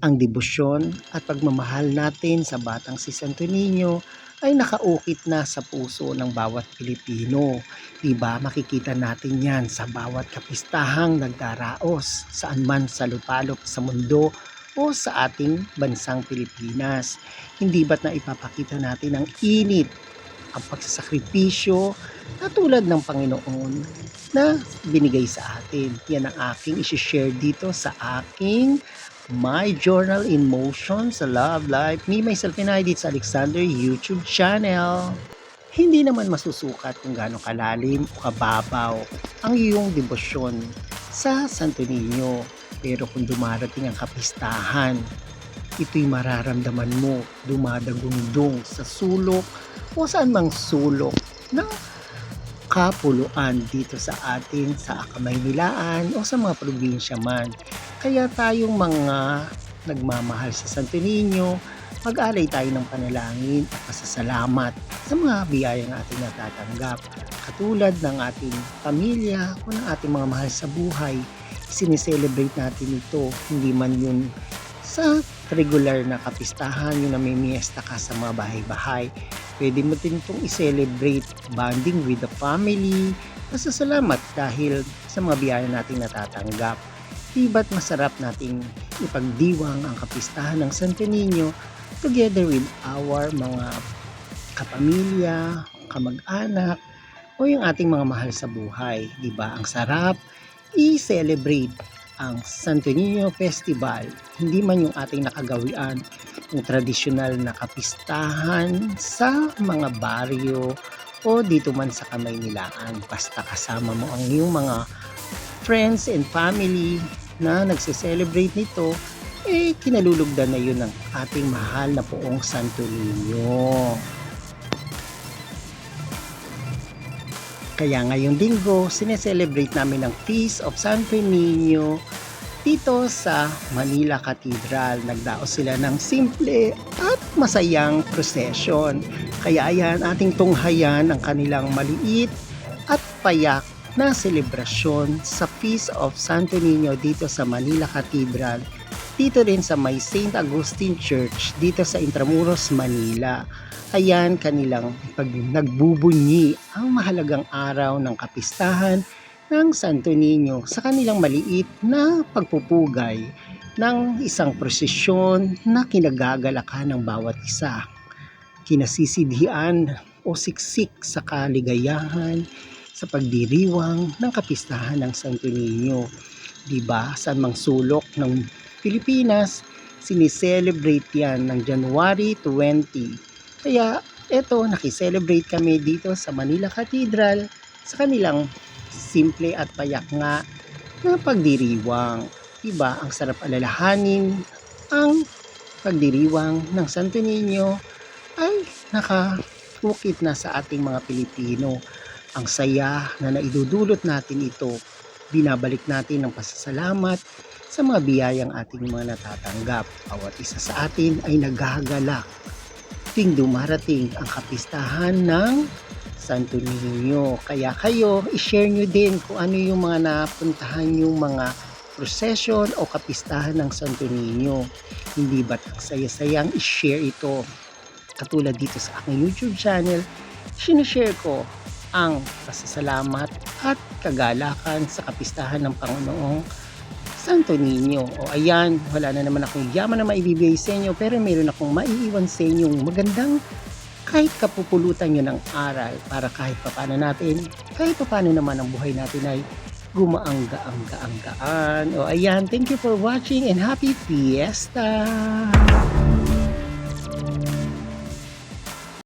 Ang debosyon at pagmamahal natin sa batang si Santo Niño ay nakaukit na sa puso ng bawat Pilipino. Diba makikita natin yan sa bawat kapistahang nagdaraos saan man sa lupalop sa mundo o sa ating bansang Pilipinas. Hindi ba't na ipapakita natin ang init, ang pagsasakripisyo na tulad ng Panginoon na binigay sa atin. Yan ang aking isi-share dito sa aking My Journal in Motion sa Love Life, Me, Myself, and I, sa Alexander YouTube channel. Hindi naman masusukat kung gaano kalalim o kababaw ang iyong debosyon sa Santo Niño. Pero kung dumarating ang kapistahan, ito'y mararamdaman mo dumadagundong sa sulok o saan mang sulok ng kapuluan dito sa atin sa Kamaynilaan o sa mga probinsya man. Kaya tayong mga nagmamahal sa Santo Niño, mag-alay tayo ng panalangin at pasasalamat sa mga biyayang ating natatanggap. Katulad ng ating pamilya o ng ating mga mahal sa buhay, sineselebrate natin ito, hindi man yun sa regular na kapistahan, yung namimiesta ka sa mga bahay-bahay. Pwede mo din itong i-celebrate bonding with the family, pasasalamat dahil sa mga biyaya nating natatanggap. Diba't masarap nating ipagdiwang ang kapistahan ng Santo Niño together with our mga kapamilya, kamag-anak, o yung ating mga mahal sa buhay. Diba? Ang sarap i-celebrate ang Santo Niño Festival. Hindi man yung ating nakagawian, yung tradisyonal na kapistahan sa mga baryo o dito man sa Kamaynilaan. Basta kasama mo ang iyong mga friends and family na nagse-celebrate nito, kinalulugdan na yun ng ating mahal na poong Santo Niño. Kaya ngayong linggo, sineselebrate namin ang Feast of Santo Niño dito sa Manila Cathedral. Nagdaos sila ng simple at masayang procession. Kaya ayan, ating tunghayan ang kanilang maliit at payak na selebrasyon sa Feast of Santo Niño dito sa Manila Cathedral. Dito rin sa may St. Augustine Church dito sa Intramuros, Manila. Ayan, kanilang nagbubunyi ang mahalagang araw ng kapistahan ng Santo Niño sa kanilang maliit na pagpupugay ng isang prosesyon na kinagagalakan ng bawat isa. Kinasisidhian o siksik sa kaligayahan sa pagdiriwang ng kapistahan ng Santo Niño. Diba? Sa mang sulok ng Pilipinas, sineselebrate yan ng January 20. Kaya eto, nakiselebrate kami dito sa Manila Cathedral sa kanilang simple at payak nga na pagdiriwang. Diba? Ang sarap alalahanin ang pagdiriwang ng Santo Niño ay nakakukit na sa ating mga Pilipino. Ang saya na naidudulot natin ito, binabalik natin ng pasasalamat sa mga biyayang ating mga natatanggap. Bawat isa sa atin ay naghagalak ting dumarating ang kapistahan ng Santo Niño. Kaya kayo, i-share nyo din kung ano yung mga napuntahan yung mga procession o kapistahan ng Santo Niño. Hindi ba't ang saya-sayang i-share ito? Katulad dito sa aking YouTube channel, sinishare ko ang pasasalamat at kagalakan sa kapistahan ng Panginoong Santo Niño. O ayan, wala na naman akong yaman na maibibigay sa inyo, pero meron akong maiiwan sa inyong magandang kahit kapupulutan nyo ng aral para kahit papano naman ang buhay natin ay gumaang-gaang-gaan. O ayan, thank you for watching and happy fiesta!